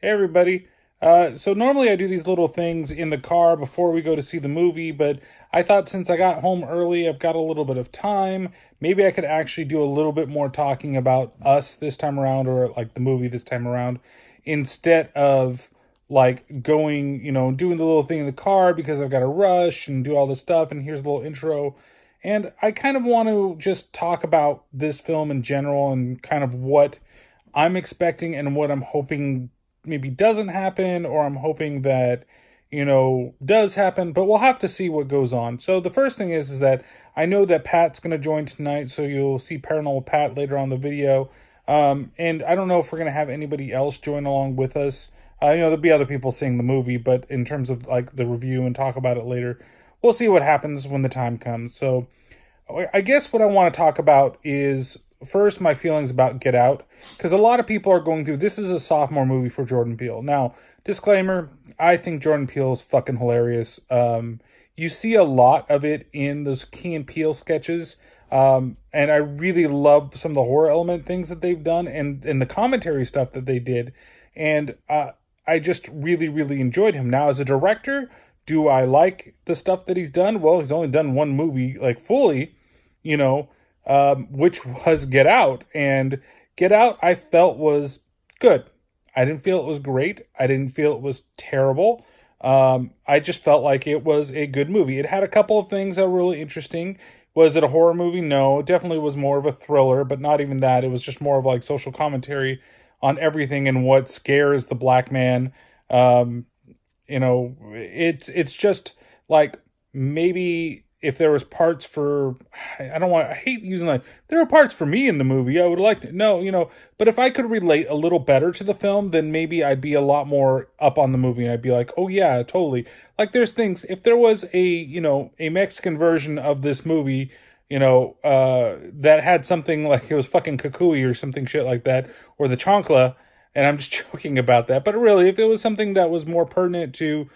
Hey everybody. So normally I do these little things in the car before we go to see the movie, but I thought since I got home early, I've got a little bit of time, maybe I could actually do a little bit more talking about us this time around, or like the movie this time around, instead of like going, doing the little thing in the car because I've got to rush and do all this stuff, and here's a little intro. And I kind of want to just talk about this film in general and kind of what I'm expecting and what I'm hoping maybe doesn't happen, or I'm hoping that does happen, but we'll have to see what goes on. So the first thing is that I know that Pat's going to join tonight, so you'll see Paranormal Pat later on the video. And I don't know if we're going to have anybody else join along with us. There'll be other people seeing the movie, but in terms of like the review and talk about it later, we'll see what happens when the time comes. So I guess what I want to talk about is first my feelings about Get Out, because a lot of people are going through, this is a sophomore movie for Jordan Peele. Now, disclaimer, I think Jordan Peele is fucking hilarious. You see a lot of it in those Key and Peele sketches, and I really love some of the horror element things that they've done, and the commentary stuff that they did, and I just really, really enjoyed him. Now, as a director, do I like the stuff that he's done? Well, he's only done one movie, like, fully, which was Get Out. And Get Out, I felt was good. I didn't feel it was great. I didn't feel it was terrible. I just felt like it was a good movie. It had a couple of things that were really interesting. Was it a horror movie? No, it definitely was more of a thriller, but not even that. It was just more of like social commentary on everything and what scares the black man. It's just like, maybe if there was parts for, I hate using like, there were parts for me in the movie. I would like to know, but if I could relate a little better to the film, then maybe I'd be a lot more up on the movie and I'd be like, oh yeah, totally. Like there's things, if there was a Mexican version of this movie, that had something like it was fucking Kukui or something shit like that, or the Chancla, and I'm just joking about that. But really, if it was something that was more pertinent to,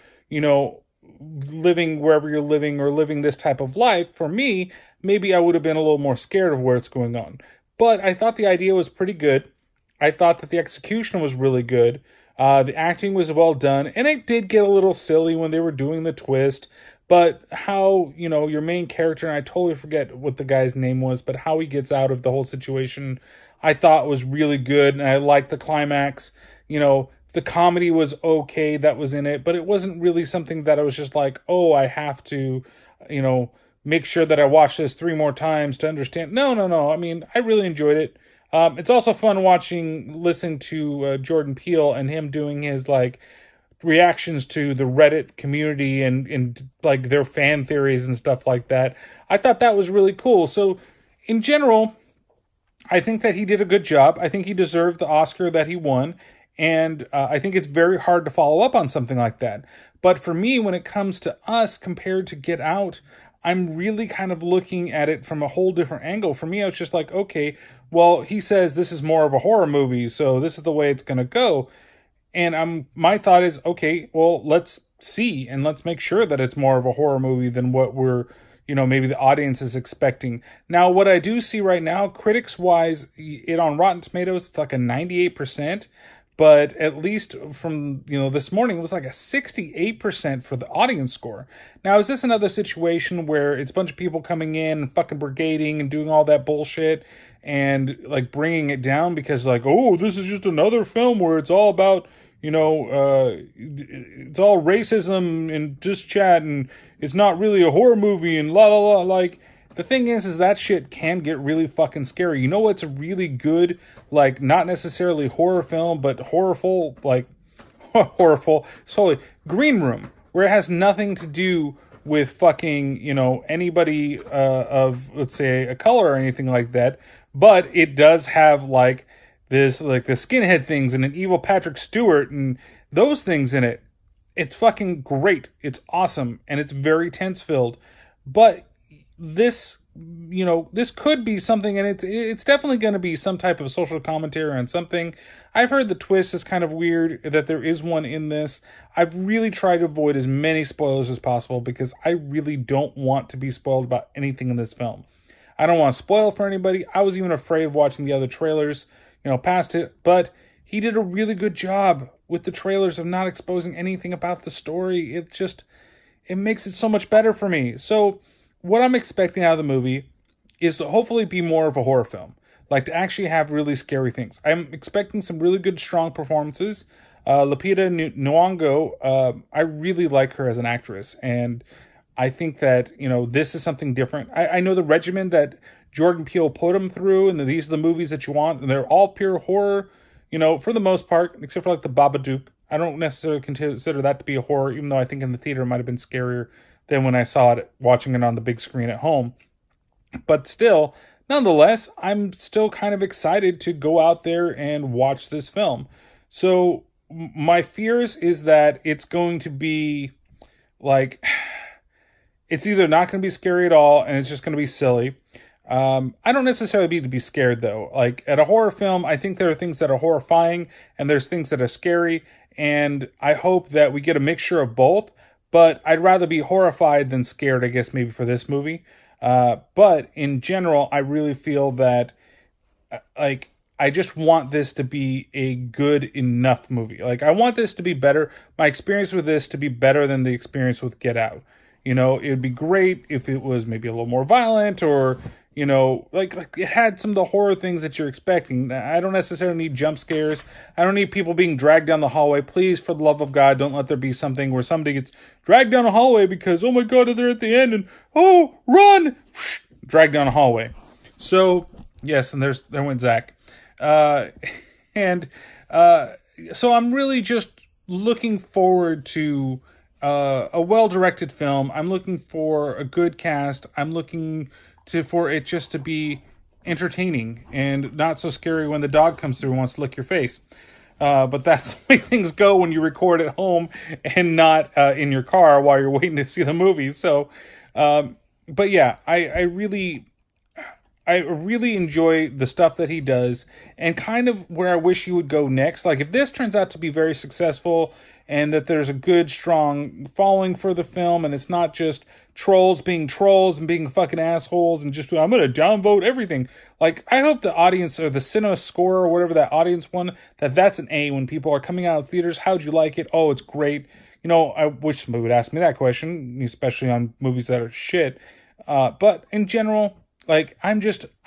living wherever you're living or living this type of life, for me, maybe I would have been a little more scared of where it's going on. But I thought the idea was pretty good. I thought that the execution was really good. The acting was well done, and it did get a little silly when they were doing the twist. But how, your main character, and I totally forget what the guy's name was, but how he gets out of the whole situation, I thought was really good, and I liked the climax. The comedy was okay that was in it, but it wasn't really something that I was just like, oh, I have to, make sure that I watch this 3 more times to understand. No. I mean, I really enjoyed it. It's also fun listening to Jordan Peele and him doing his like reactions to the Reddit community and like their fan theories and stuff like that. I thought that was really cool. So in general, I think that he did a good job. I think he deserved the Oscar that he won. And I think it's very hard to follow up on something like that. But for me, when it comes to us compared to Get Out, I'm really kind of looking at it from a whole different angle. For me, I was just like, okay, well, he says this is more of a horror movie, so this is the way it's going to go. And my thought is, okay, well, let's see and let's make sure that it's more of a horror movie than what we're, maybe the audience is expecting. Now, what I do see right now, critics-wise, it on Rotten Tomatoes, it's like a 98%. But at least from, this morning, it was like a 68% for the audience score. Now, is this another situation where it's a bunch of people coming in and fucking brigading and doing all that bullshit and like bringing it down because like, oh, this is just another film where it's all about, it's all racism and just chat and it's not really a horror movie and la la la. Like, the thing is that shit can get really fucking scary. You know what's a really good, like, not necessarily horror film, but horrorful, like, horrorful, solely Green Room, where it has nothing to do with fucking, anybody of, let's say, a color or anything like that, but it does have, like, this, like, the skinhead things and an evil Patrick Stewart and those things in it. It's fucking great. It's awesome, and it's very tense-filled, but this could be something, and it's definitely going to be some type of social commentary on something. I've heard the twist is kind of weird, that there is one in this. I've really tried to avoid as many spoilers as possible because I really don't want to be spoiled about anything in this film. I don't want to spoil for anybody. I was even afraid of watching the other trailers, past it, but he did a really good job with the trailers of not exposing anything about the story. It makes it so much better for me. So what I'm expecting out of the movie is to hopefully be more of a horror film, like to actually have really scary things. I'm expecting some really good, strong performances. Lupita Nyong'o, I really like her as an actress, and I think that, this is something different. I know the regimen that Jordan Peele put him through, and these are the movies that you want, and they're all pure horror, for the most part, except for like the Babadook. I don't necessarily consider that to be a horror, even though I think in the theater it might have been scarier than when I saw it, watching it on the big screen at home. But still, nonetheless, I'm still kind of excited to go out there and watch this film. So my fears is that it's going to be like, it's either not going to be scary at all and it's just going to be silly. I don't necessarily need to be scared though. Like at a horror film, I think there are things that are horrifying and there's things that are scary. And I hope that we get a mixture of both, but I'd rather be horrified than scared, I guess, maybe for this movie. But in general, I really feel that I just want this to be a good enough movie. Like I want this to be better. My experience with this to be better than the experience with Get Out. It would be great if it was maybe a little more violent or, like it had some of the horror things that you're expecting. I don't necessarily need jump scares. I don't need people being dragged down the hallway. Please, for the love of God, don't let there be something where somebody gets dragged down a hallway because, oh my God, they're at the end and, oh, run! Dragged down a hallway. So, yes, and there went Zach. So I'm really just looking forward to a well-directed film. I'm looking for a good cast. I'm looking for it just to be entertaining and not so scary when the dog comes through and wants to lick your face. But that's the way things go when you record at home and not in your car while you're waiting to see the movie. So, but yeah, I really enjoy the stuff that he does and kind of where I wish he would go next. Like if this turns out to be very successful and that there's a good, strong following for the film and it's not just trolls being trolls and being fucking assholes and just, I'm going to downvote everything. Like I hope the audience or the cinema score or whatever that audience won, that's an A when people are coming out of theaters. How'd you like it? Oh, it's great. I wish somebody would ask me that question, especially on movies that are shit. But in general, like, I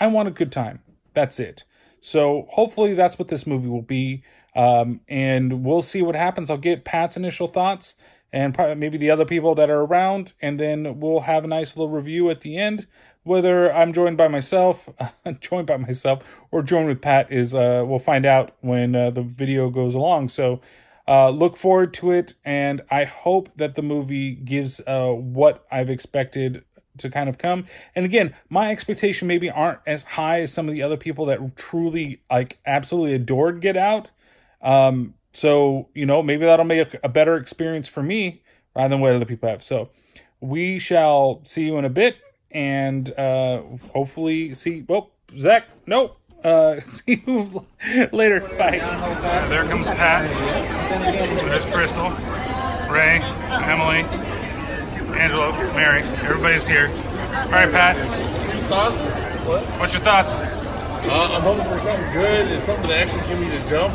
want a good time. That's it. So hopefully that's what this movie will be. And we'll see what happens. I'll get Pat's initial thoughts and probably maybe the other people that are around. And then we'll have a nice little review at the end. Whether I'm joined by myself or joined with Pat is, we'll find out when the video goes along. So look forward to it. And I hope that the movie gives what I've expected to kind of come. And again, my expectation maybe aren't as high as some of the other people that truly absolutely adored Get Out. So, maybe that'll make a better experience for me rather than what other people have. So we shall see you in a bit and hopefully see, Zach, no, see you later. Bye. There comes Pat. There's Crystal, Ray, Emily, Angelo, Mary, everybody's here. All right, Pat. What's your thoughts? I'm hoping for something good and something that actually give me the jump.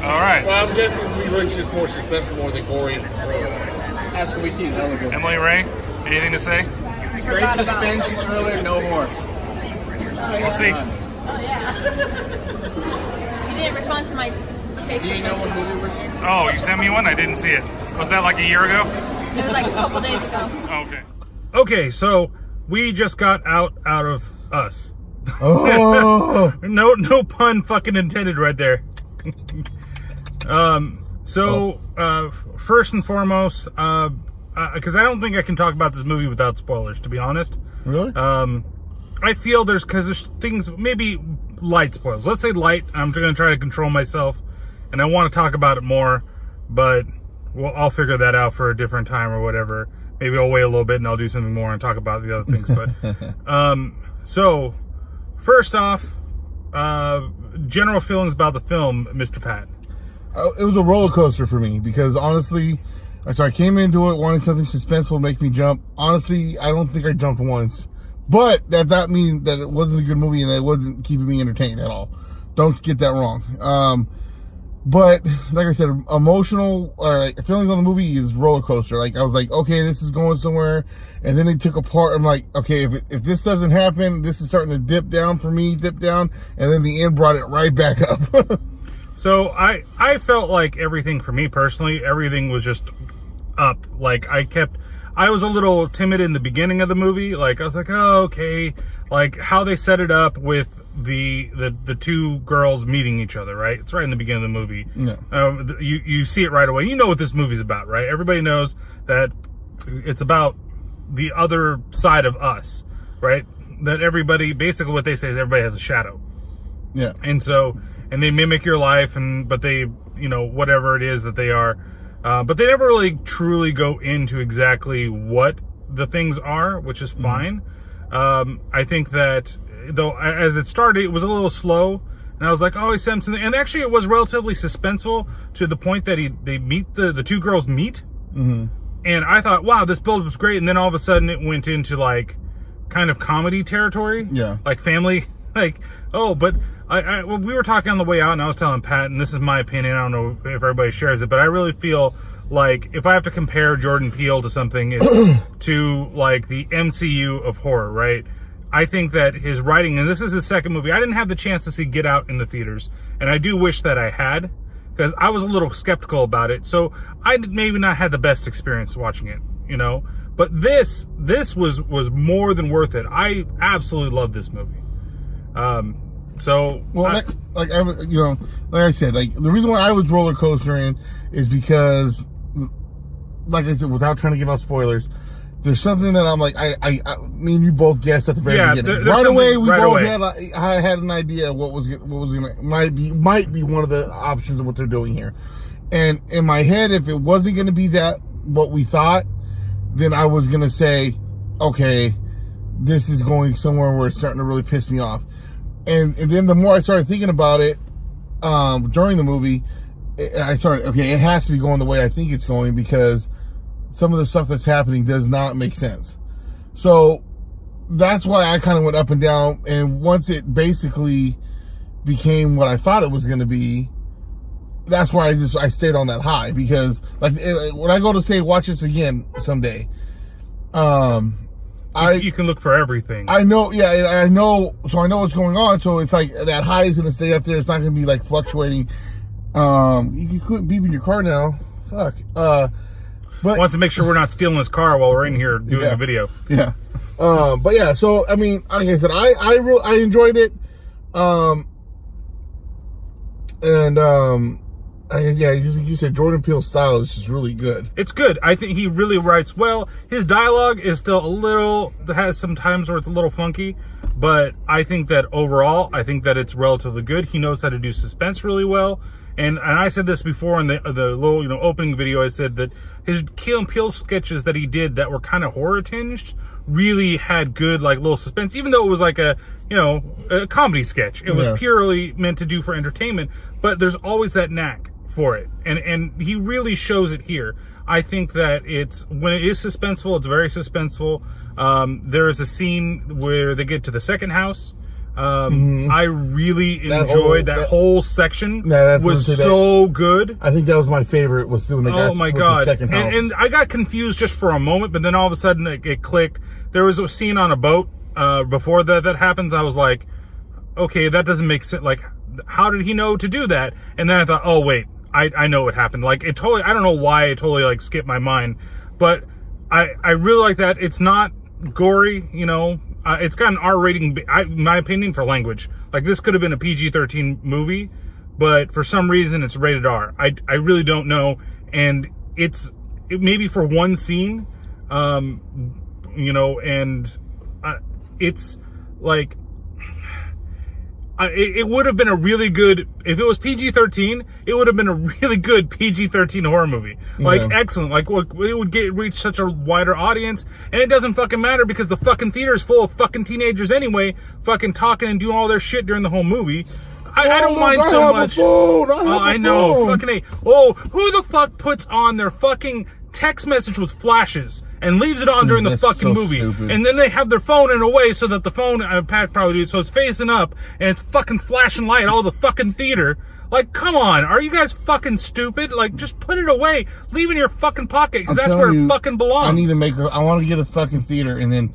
All right. Well, I'm guessing it's really just more suspenseful more than gory and thriller. That's sweet too. That was good. Emily, Ray, anything to say? Great suspense, thriller, no more. We'll see. Oh, yeah. You didn't respond to my Facebook. Do you know what movie we're seeing? Oh, you sent me one? I didn't see it. Was that like a year ago? It was like a couple days ago. Okay. Okay, so we just got out of Us. Oh. No pun fucking intended right there. First and foremost, because I don't think I can talk about this movie without spoilers, to be honest. Really? I feel there's things, maybe light spoilers. Let's say light. I'm going to try to control myself, and I want to talk about it more, but I'll figure that out for a different time or whatever. Maybe I'll wait a little bit and I'll do something more and talk about the other things. But so first off, general feelings about the film, Mr. Pat. It was a roller coaster for me because honestly, so I came into it wanting something suspenseful to make me jump. Honestly, I don't think I jumped once, but that means that it wasn't a good movie and that it wasn't keeping me entertained at all. Don't get that wrong. But like I said, emotional feelings on the movie is roller coaster. Like I was like, okay, this is going somewhere, and then it took apart. I'm like, okay, if this doesn't happen, this is starting to dip down for me, and then the end brought it right back up. So I felt like everything for me personally, everything was just up. Like I was a little timid in the beginning of the movie. Like I was like, oh, okay. Like how they set it up with the two girls meeting each other, right? It's right in the beginning of the movie. Yeah. You see it right away. You know what this movie's about, right? Everybody knows that it's about the other side of us, right? That everybody, basically what they say is everybody has a shadow. Yeah. And they mimic your life, but they, whatever it is that they are. But they never really truly go into exactly what the things are, which is fine. I think that, though, as it started, it was a little slow. And I was like, oh, he's something. And actually, it was relatively suspenseful to the point that they meet, the two girls meet. Mm-hmm. And I thought, wow, this build was great. And then all of a sudden, it went into, like, kind of comedy territory. Yeah. Like family. Like, oh, but... we were talking on the way out, and I was telling Pat, and this is my opinion, I don't know if everybody shares it, but I really feel like if I have to compare Jordan Peele to something, it's to like the MCU of horror, right? I think that his writing, and this is his second movie, I didn't have the chance to see Get Out in the theaters, and I do wish that I had, because I was a little skeptical about it, so I maybe not had the best experience watching it, but this was more than worth it. I absolutely love this movie. So well, like I said, like the reason why I was roller coastering is because, like I said, without trying to give out spoilers, there's something that I'm like, I me and you both guessed at the very beginning. Right away, we both had an idea of what was gonna might be one of the options of what they're doing here. And in my head, if it wasn't gonna be that what we thought, then I was gonna say, okay, this is going somewhere where it's starting to really piss me off. And then the more I started thinking about it during the movie, I started, okay, it has to be going the way I think it's going, because some of the stuff that's happening does not make sense. So that's why I kind of went up and down. And once it basically became what I thought it was going to be, that's why I stayed on that high, because like when I go to say watch this again someday, you can look for everything. I know, yeah, I know. So I know what's going on. So it's like that high is gonna stay up there. It's not gonna be like fluctuating. You quit beeping your car now. Fuck. But wants to make sure we're not stealing his car while we're in here doing a video. Yeah. But yeah. So I mean, like I said, I enjoyed it. You said Jordan Peele's style is just really good. It's good. I think he really writes well. His dialogue is still has some times where it's a little funky, but I think that overall, it's relatively good. He knows how to do suspense really well. And I said this before in the little, opening video, I said that his Key and Peele sketches that he did that were kind of horror tinged really had good, like, little suspense, even though it was like a comedy sketch. It was purely meant to do for entertainment, but there's always that knack for it, and he really shows it here. I think that when it is suspenseful, it's very suspenseful. There is a scene where they get to the second house. I really enjoyed that whole section. Was so good. I think that was my favorite. Was doing the the second house. And I got confused just for a moment, but then all of a sudden it clicked. There was a scene on a boat before that happens. I was like, okay, that doesn't make sense. Like, how did he know to do that? And then I thought, oh wait, I know what happened. Like, it totally, I don't know why it totally like skipped my mind, but I really like that. It's not gory, it's got an R rating, in my opinion, for language. Like, this could have been a PG-13 movie, but for some reason it's rated R. I really don't know. And it maybe for one scene, it's like, it would have been a really good, if it was PG-13, it would have been a really good PG-13 horror movie. Like, excellent. Like, it would reach such a wider audience, and it doesn't fucking matter because the fucking theater is full of fucking teenagers anyway, fucking talking and doing all their shit during the whole movie. I don't mind so much. I know. Fucking A. Oh, who the fuck puts on their fucking text message with flashes and leaves it on during the fucking movie? Stupid. And then they have their phone in a way so that the phone, Pat probably do, so it's facing up and it's fucking flashing light all the fucking theater. Like, come on, are you guys fucking stupid? Like, just put it away. Leave it in your fucking pocket, because I'm that's telling where you, it fucking belongs. I want to get a fucking theater, and then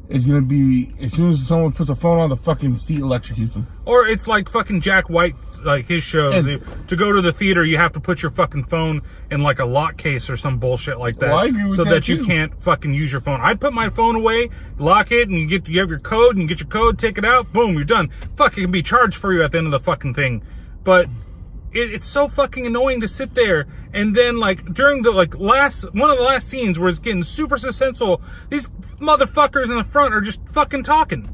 it's going to be, as soon as someone puts a phone on, the fucking seat electrocutes them. Or it's like fucking Jack White, like his shows. And- to go to the theater, you have to put your fucking phone in like a lock case or some bullshit like that. Well, I agree with so that, that you too. can't fucking use your phone. I'd put my phone away, lock it, and you have your code, and you get your code, take it out, boom, you're done. Fuck, it can be charged for you at the end of the fucking thing. But it's so fucking annoying to sit there, and then like during the like one of the last scenes where it's getting super suspenseful, these motherfuckers in the front are just fucking talking.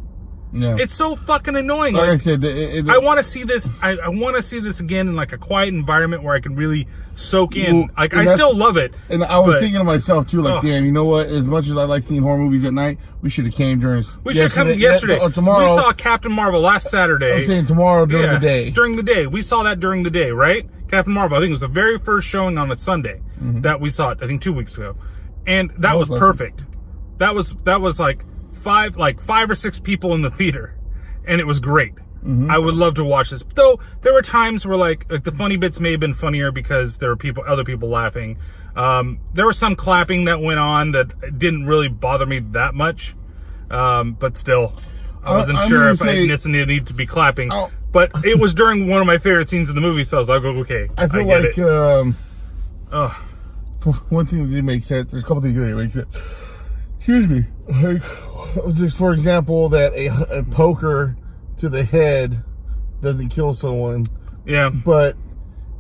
Yeah. It's so fucking annoying. Like Like, I said, I want to see this. I want to see this again in like a quiet environment where I can really soak in. Well, Like, and I that's- still love it. And I was but thinking to myself too, like, Oh. damn, you know what? As much as I like seeing horror movies at night, we should have came during. we should have come yesterday. or tomorrow. We saw Captain Marvel last Saturday. I'm saying tomorrow during the day. During the day. We saw that during the day, right? Captain Marvel. I think it was the very first showing on a Sunday that we saw it. I think 2 weeks ago, and that was was perfect. That was like five or six people in the theater, and it was great. I would love to watch this. Though there were times where like the funny bits may have been funnier because there were other people laughing. There was some clapping that went on that didn't really bother me that much. But still, I wasn't I'm sure gonna if I say- needed to be clapping. Oh. But it was during one of my favorite scenes in the movie, so I was like, okay, I feel get like it. one thing that didn't make sense. There's a couple things that didn't make sense. Excuse me. Like, was this, for example, that a poker to the head doesn't kill someone, Yeah. but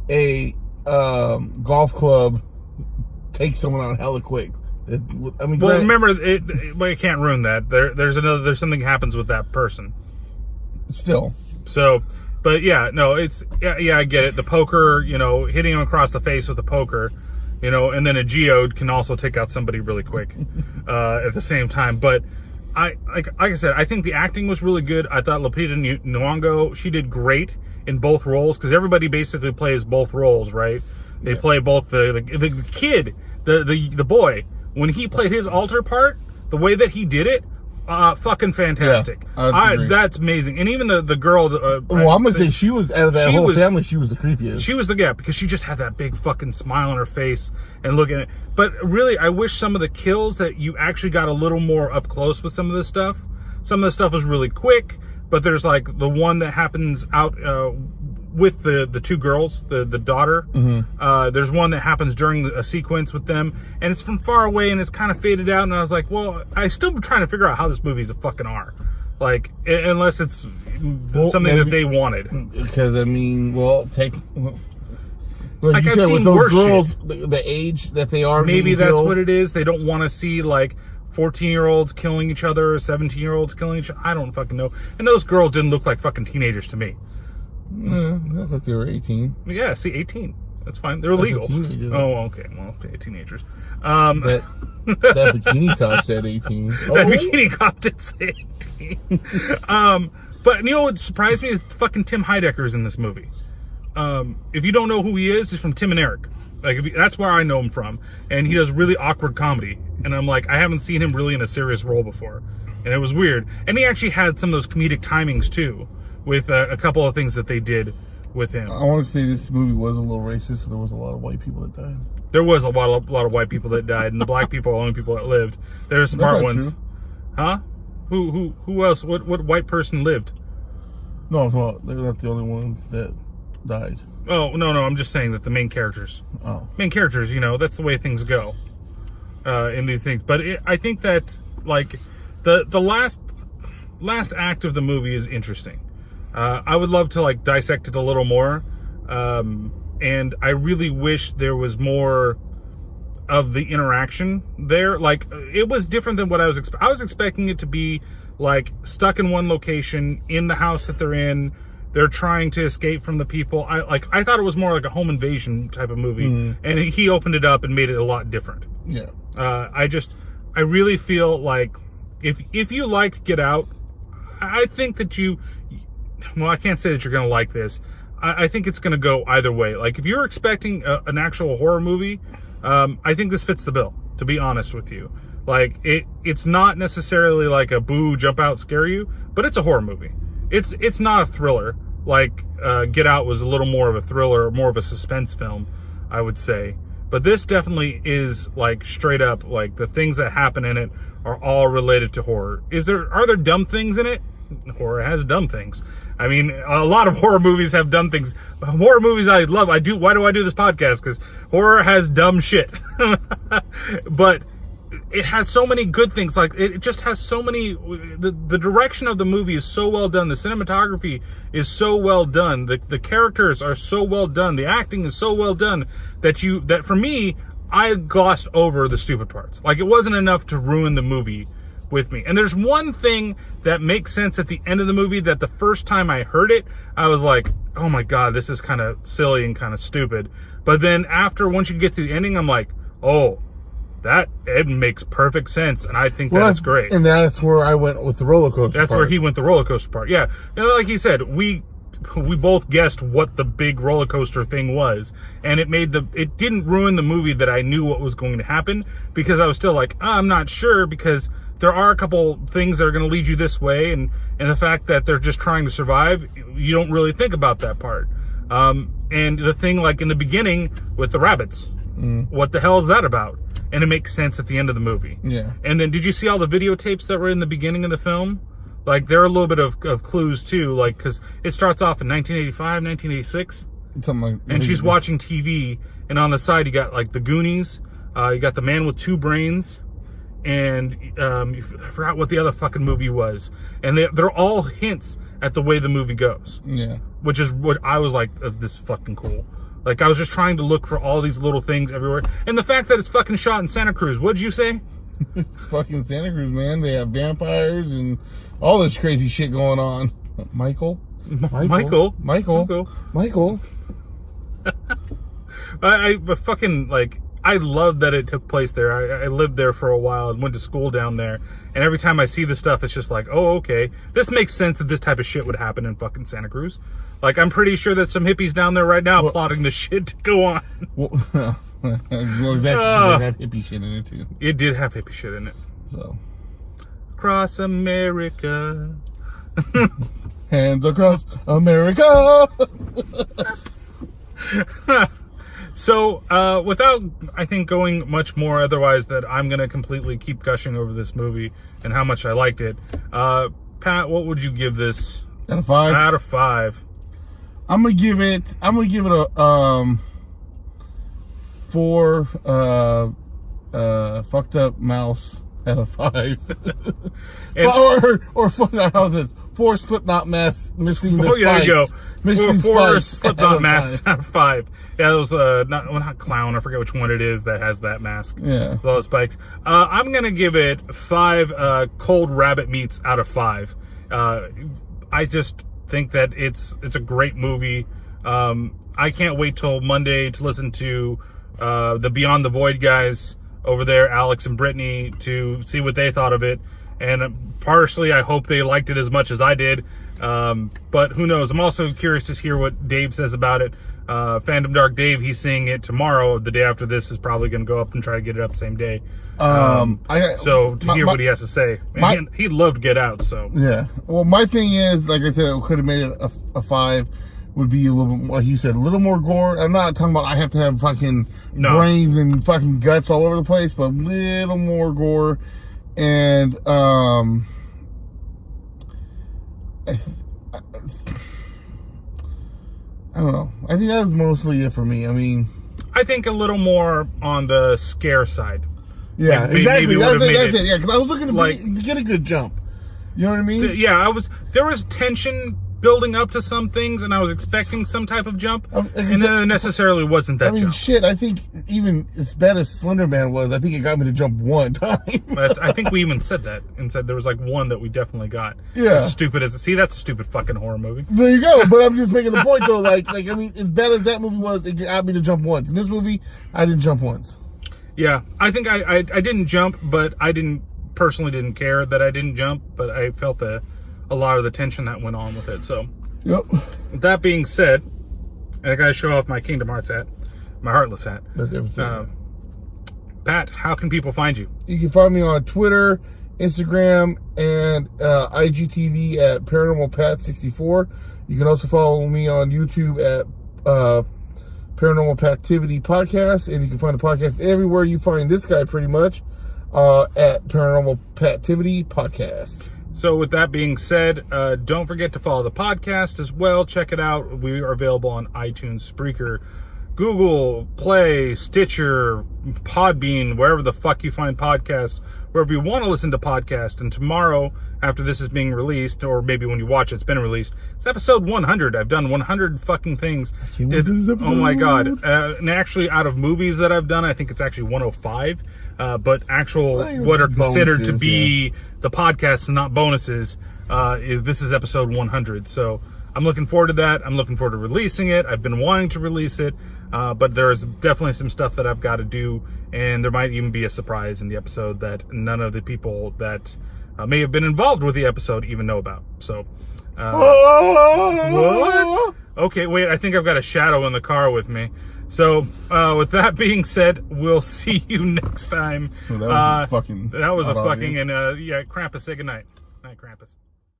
a golf club takes someone out hella quick. I mean, Well, granted- remember, but it can't ruin that. There's something happens with that person. still. So, but yeah, no, I get it. The poker, hitting him across the face with a poker, and then a geode can also take out somebody really quick at the same time. But like I said, I think the acting was really good. I thought Lupita Nyong'o, she did great in both roles, because everybody basically plays both roles, right? They play both the kid, the boy, when he played his altar part, the way that he did it, fucking fantastic. Yeah, I agree. That's amazing. And even the girl. Well, I'm gonna say she was, out of that whole family, she was the creepiest. She was because she just had that big fucking smile on her face and looking at it. But really, I wish some of the kills that you actually got a little more up close with some of this stuff. Some of the stuff was really quick, but there's like the one that happens out with the two girls, the daughter. There's one that happens during a sequence with them, and it's from far away and it's kind of faded out. And I was like, well, I still been trying to figure out how this movie's a fucking R. Like, unless it's something that they wanted. Because I mean, like Like, you I've said, seen with those worse girls, shit. the age that they are, Maybe getting that's killed. what it is. They don't want to see like 14-year-olds killing each other, or 17-year-olds killing each other. I don't fucking know. And those girls didn't look like fucking teenagers to me. Yeah, I thought they were 18. Yeah, see, 18. That's fine. They're That's a legal. teenager, though. Oh, okay. Well, okay, teenagers. That bikini top said 18. That Oh. bikini cop did say 18. But you know what surprised me is fucking Tim Heidecker's in this movie. If you don't know who he is, he's from Tim and Eric. Like, that's where I know him from. And he does really awkward comedy. And I'm like, I haven't seen him really in a serious role before. And it was weird. And he actually had some of those comedic timings, too, with a couple of things that they did with him. I want to say this movie was a little racist, so there was a lot of white people that died. There was a lot of white people that died, and the black people are the only people that lived. There are smart That's not ones. true. Huh? Who else? What white person lived? No, well, they're not the only ones that died. Oh, no, I'm just saying that the main characters. Oh. Main characters, that's the way things go in these things. But I think that, like, the last act of the movie is interesting. I would love to, like, dissect it a little more. And I really wish there was more of the interaction there. Like, it was different than what I was expecting. I was expecting it to be, like, stuck in one location, in the house that they're in. They're trying to escape from the people. I thought it was more like a home invasion type of movie. And he opened it up and made it a lot different. Yeah. I really feel like if you like Get Out, I think that well, I can't say that you're going to like this. I think it's going to go either way. Like, if you're expecting an actual horror movie, I think this fits the bill, to be honest with you. Like, it's not necessarily like a boo, jump out, scare you, but it's a horror movie. It's not a thriller. like Get Out was a little more of a thriller, more of a suspense film, I would say. But this definitely is like straight up, like the things that happen in it are all related to horror. Are there dumb things in it? Horror has dumb things. I mean, a lot of horror movies have dumb things. Horror movies I love. Why do I do this podcast? Because horror has dumb shit. But it has so many good things. Like, it just has so many. The direction of the movie is so well done. The cinematography is so well done. The characters are so well done. The acting is so well done that for me, I glossed over the stupid parts. Like, it wasn't enough to ruin the movie with me. And there's one thing that makes sense at the end of the movie that the first time I heard it, I was like, oh my God, this is kind of silly and kind of stupid. But then once you get to the ending, I'm like, oh, it makes perfect sense. And I think that's great. And that's where I went with the roller coaster That's part. where he went the roller coaster part. Yeah. Like you said, we both guessed what the big roller coaster thing was, and it didn't ruin the movie that I knew what was going to happen, because I was still like, I'm not sure, because there are a couple things that are going to lead you this way, and the fact that they're just trying to survive, you don't really think about that part. And the thing, like in the beginning with the rabbits, what the hell is that about? And it makes sense at the end of the movie. Yeah. And then, did you see all the videotapes that were in the beginning of the film? Like, there are a little bit of clues too, like, because it starts off in 1985, 1986. Something like that. And she's watching TV, and on the side you got like the Goonies, you got The Man with Two Brains, and I forgot what the other fucking movie was. And they're all hints at the way the movie goes. Yeah. Which is what I was like, this is fucking cool. Like, I was just trying to look for all these little things everywhere. And the fact that it's fucking shot in Santa Cruz, what'd you say? Fucking Santa Cruz, man. They have vampires and all this crazy shit going on. Michael. I fucking, like, I love that it took place there. I lived there for a while and went to school down there. And every time I see this stuff, it's just like, oh, okay. This makes sense that this type of shit would happen in fucking Santa Cruz. Like, I'm pretty sure that some hippies down there right now plotting this shit to go on. Well, exactly. It had hippie shit in it, too. It did have hippie shit in it. So. Across America. Hands across America. So, without, I think, going much more otherwise, that I'm going to completely keep gushing over this movie and how much I liked it. Pat, what would you give this? Out of 5? Out of 5. I'm gonna give it a 4 fucked up mouse out of 5. or how's this? 4 Slipknot masks missing the spikes. There you go. Missing 4 spikes Slipknot masks out of 5. Yeah, that was not clown. I forget which one it is that has that mask. Yeah, with all the spikes. I'm gonna give it 5 cold rabbit meats out of 5. I just think that it's a great movie. I can't wait till Monday to listen to the Beyond the Void guys over there, Alex and Brittany, to see what they thought of it. And partially, I hope they liked it as much as I did. But who knows? I'm also curious to hear what Dave says about it. Fandom Dark Dave, he's seeing it tomorrow. The day after this is probably going to go up and try to get it up the same day. So to hear what he has to say. He loved Get Out, so. Yeah. Well, my thing is, like I said, it could have made it a 5. Would be a little bit, like you said, a little more gore. I'm not talking about I have to have fucking brains and fucking guts all over the place, but a little more gore. And I don't know. I think that's mostly it for me. I mean, I think a little more on the scare side. Yeah, exactly. That's it. Yeah, because I was looking to get a good jump. You know what I mean? Yeah, there was tension building up to some things, and I was expecting some type of jump, and then it necessarily wasn't that jump. Shit, I think even as bad as Slender Man was, I think it got me to jump one time. I think we even said that, and said there was like one that we definitely got. Yeah. As stupid as that's a stupid fucking horror movie. There you go. But I'm just making the point, though, like, I mean, as bad as that movie was, it got me to jump once. In this movie, I didn't jump once. Yeah, I think I didn't jump, but I personally didn't care that I didn't jump, but I felt a lot of the tension that went on with it, so. Yep. With that being said, and I gotta show off my Kingdom Hearts hat, my Heartless hat. That's everything. Pat, how can people find you? You can find me on Twitter Instagram and IGTV at Paranormal Pat 64. You can also follow me on YouTube at Paranormal Pativity Podcast, and you can find the podcast everywhere you find this guy pretty much at Paranormal Pativity Podcast. So with that being said, don't forget to follow the podcast as well. Check it out. We are available on iTunes, Spreaker, Google Play, Stitcher, Podbean, wherever the fuck you find podcasts, wherever you want to listen to podcasts. And tomorrow, after this is being released, or maybe when you watch it, it's been released, it's episode 100. I've done 100 fucking things. Oh my God. And actually, out of movies that I've done, I think it's actually 105. But actual, what are considered to be the podcasts and not bonuses, this is episode 100. So I'm looking forward to that. I'm looking forward to releasing it. I've been wanting to release it, but there's definitely some stuff that I've got to do, and there might even be a surprise in the episode that none of the people that may have been involved with the episode even know about. So, what? Okay, wait, I think I've got a shadow in the car with me. So, with that being said, we'll see you next time. Well, that was a fucking... That was a fucking... And, yeah, Krampus, say goodnight. Night, Krampus.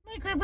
Night, Krampus.